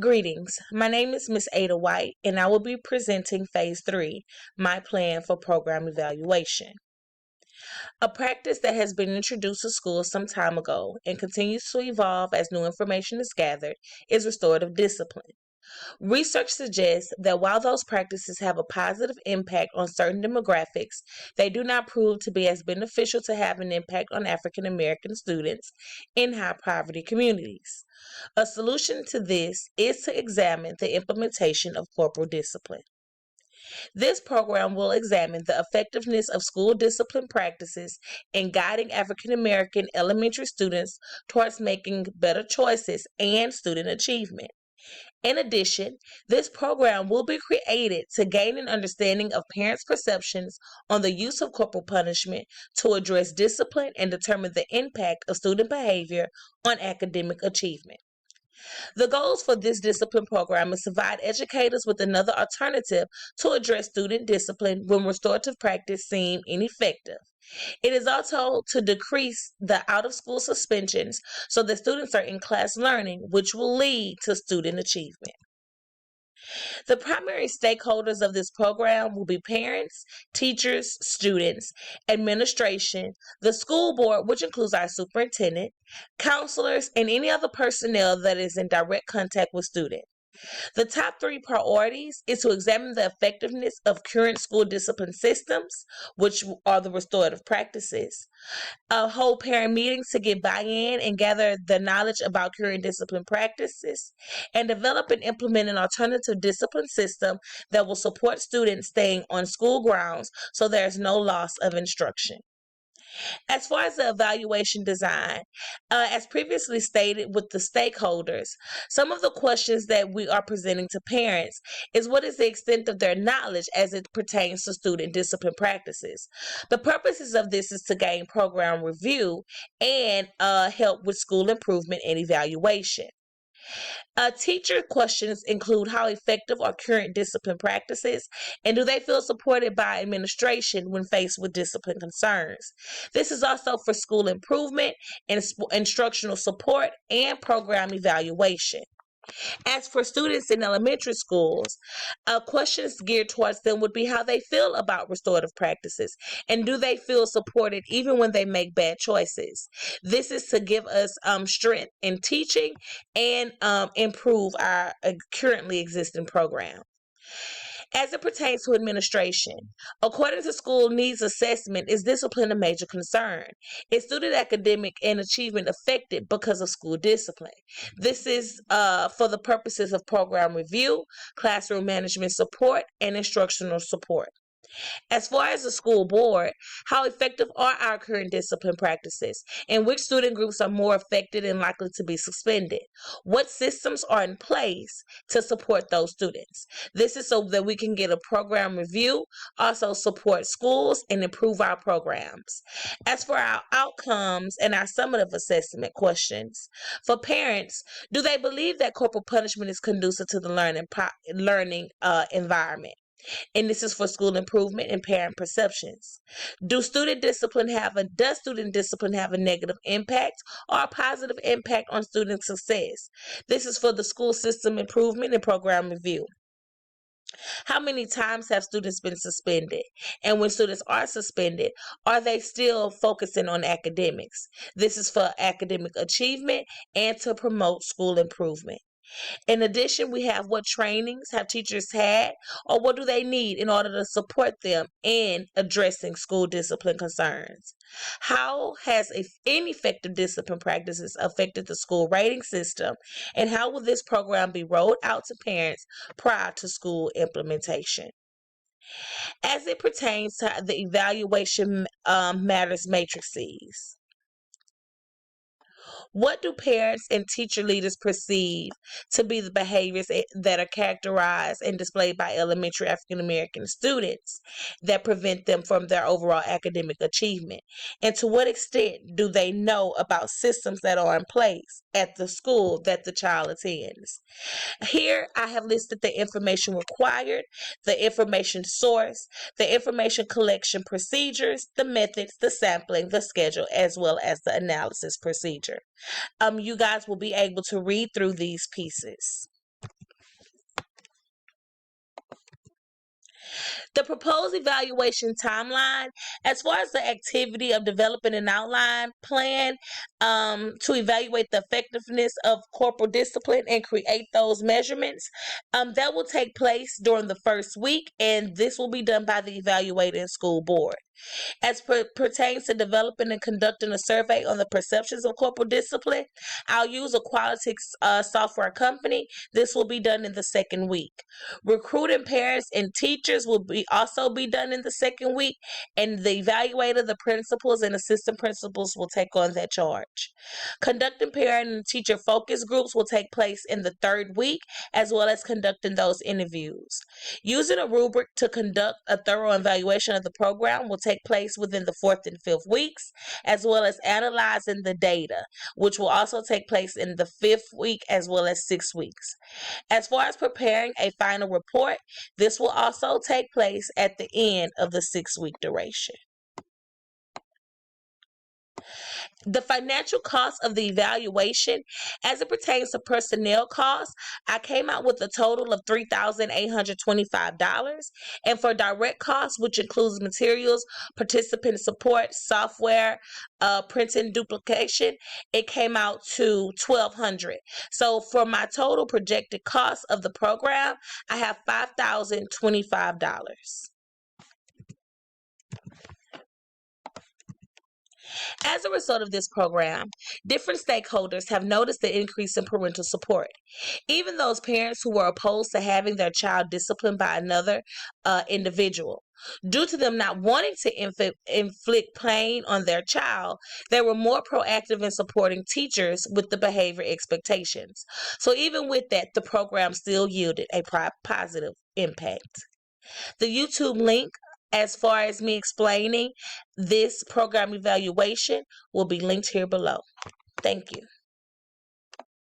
Greetings. My name is Miss Ada Whyte, and I will be presenting Phase 3, My Plan for Program Evaluation. A practice that has been introduced to schools some time ago and continues to evolve as new information is gathered is restorative discipline. Research suggests that while those practices have a positive impact on certain demographics, they do not prove to be as beneficial to have an impact on African American students in high poverty communities. A solution to this is to examine the implementation of corporal discipline. This program will examine the effectiveness of school discipline practices in guiding African American elementary students towards making better choices and student achievement. In addition, this program will be created to gain an understanding of parents' perceptions on the use of corporal punishment to address discipline and determine the impact of student behavior on academic achievement. The goals for this discipline program is to provide educators with another alternative to address student discipline when restorative practice seems ineffective. It is also to decrease the out of school suspensions so that students are in class learning, which will lead to student achievement. The primary stakeholders of this program will be parents, teachers, students, administration, the school board, which includes our superintendent, counselors, and any other personnel that is in direct contact with students. The top three priorities is to examine the effectiveness of current school discipline systems, which are the restorative practices, hold parent meetings to get buy-in and gather the knowledge about current discipline practices, and develop and implement an alternative discipline system that will support students staying on school grounds so there's no loss of instruction. As far as the evaluation design, as previously stated with the stakeholders, some of the questions that we are presenting to parents is what is the extent of their knowledge as it pertains to student discipline practices. The purposes of this is to gain program review and help with school improvement and evaluation. Teacher questions include how effective are current discipline practices and do they feel supported by administration when faced with discipline concerns. This is also for school improvement and instructional support and program evaluation. As for students in elementary schools, questions geared towards them would be how they feel about restorative practices and do they feel supported even when they make bad choices. This is to give us strength in teaching and improve our currently existing program. As it pertains to administration, according to school needs assessment, is discipline a major concern? Is student academic and achievement affected because of school discipline? This is for the purposes of program review, classroom management support, and instructional support. As far as the school board, how effective are our current discipline practices? And which student groups are more affected and likely to be suspended? What systems are in place to support those students? This is so that we can get a program review, also support schools, and improve our programs. As for our outcomes and our summative assessment questions, for parents, do they believe that corporal punishment is conducive to the learning environment? And this is for school improvement and parent perceptions. Does student discipline have a negative impact or a positive impact on student success? This is for the school system improvement and program review. How many times have students been suspended? And when students are suspended, are they still focusing on academics? This is for academic achievement and to promote school improvement. In addition, we have what trainings have teachers had or what do they need in order to support them in addressing school discipline concerns. How has ineffective discipline practices affected the school rating system and how will this program be rolled out to parents prior to school implementation? As it pertains to the evaluation matters matrices, what do parents and teacher leaders perceive to be the behaviors that are characterized and displayed by elementary African American students that prevent them from their overall academic achievement? And to what extent do they know about systems that are in place at the school that the child attends? Here I have listed the information required, the information source, the information collection procedures, the methods, the sampling, the schedule, as well as the analysis procedure. You guys will be able to read through these pieces. The proposed evaluation timeline, as far as the activity of developing an outline plan to evaluate the effectiveness of corporal discipline and create those measurements, that will take place during the first week, and this will be done by the evaluating school board. As pertains to developing and conducting a survey on the perceptions of corporal discipline, I'll use a quality software company. This will be done in the second week. Recruiting parents and teachers will also be done in the second week, and the evaluator, the principals, and assistant principals will take on that charge. Conducting parent and teacher focus groups will take place in the third week, as well as conducting those interviews. Using a rubric to conduct a thorough evaluation of the program will take place within the fourth and fifth weeks, as well as analyzing the data, which will also take place in the fifth week as well as 6 weeks. As far as preparing a final report, this will also take place at the end of the 6-week duration. The financial cost of the evaluation, as it pertains to personnel costs, I came out with a total of $3,825. And for direct costs, which includes materials, participant support, software, printing duplication, it came out to $1,200. So for my total projected cost of the program, I have $5,025. As a result of this program, different stakeholders have noticed the increase in parental support. Even those parents who were opposed to having their child disciplined by another individual. Due to them not wanting to inflict pain on their child, they were more proactive in supporting teachers with the behavior expectations. So even with that, the program still yielded a positive impact. The YouTube link, as far as me explaining this program evaluation, will be linked here below. Thank you.